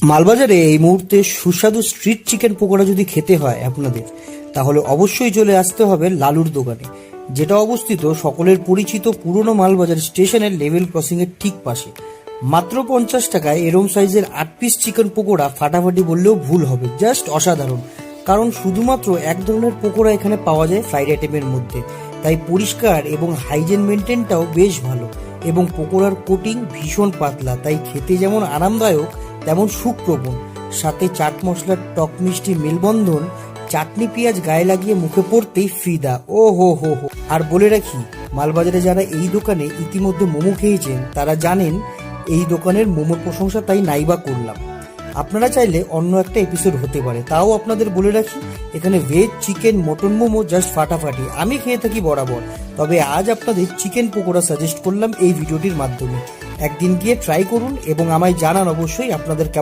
মালবাজারে এই মুহূর্তে সুস্বাদু স্ট্রিট চিকেন পকোড়া যদি খেতে হয় আপনাদের, তাহলে অবশ্যই চলে আসতে হবে লালুর দোকানে, যেটা অবস্থিত সকলের পরিচিত পুরনো মালবাজার স্টেশনের লেভেল ক্রসিং এর ঠিক পাশে। মাত্র 50 টাকায় এরম সাইজের 8 পিস চিকেন পকোড়া ফাটাফাটি বললেও ভুল হবে, জাস্ট অসাধারণ। কারণ শুধুমাত্র এক ধরনের পকোড়া এখানে পাওয়া যায় ফ্রাইড আইটেমের মধ্যে, তাই পরিষ্কার এবং হাইজেন মেনটেনটাও বেশ ভালো। এবং পকোড়ার কোটিং ভীষণ পাতলা, তাই খেতে যেমন আরামদায়ক তেমন সুপ্রবণ। সাথে চাট মশলার টক মিষ্টি মেলবন্ধন, চাটনি পেঁয়াজ গায়ে লাগিয়ে মুখে পড়তেই ফিদা। ও হো হো হো। আর বলে রাখি, মালবাজারে যারা এই দোকানে ইতিমধ্যে মোমো খেয়েছেন তারা জানেন এই দোকানের মোমোর প্রশংসা, তাই নাইবা করলাম। আপনারা চাইলে অন্য একটা এপিসোড হতে পারে, তাও আপনাদের বলে রাখি এখানে veg, chicken, mutton momo just ফাটাফাটি। আমি খেয়ে থাকি বরাবর, তবে আজ আপনাদের চিকেন পকোড়া সাজেস্ট করলাম এই ভিডিওটির মাধ্যমে। একদিন গিয়ে ট্রাই করুন এবং আমায় জানান অবশ্যই আপনাদের কেমন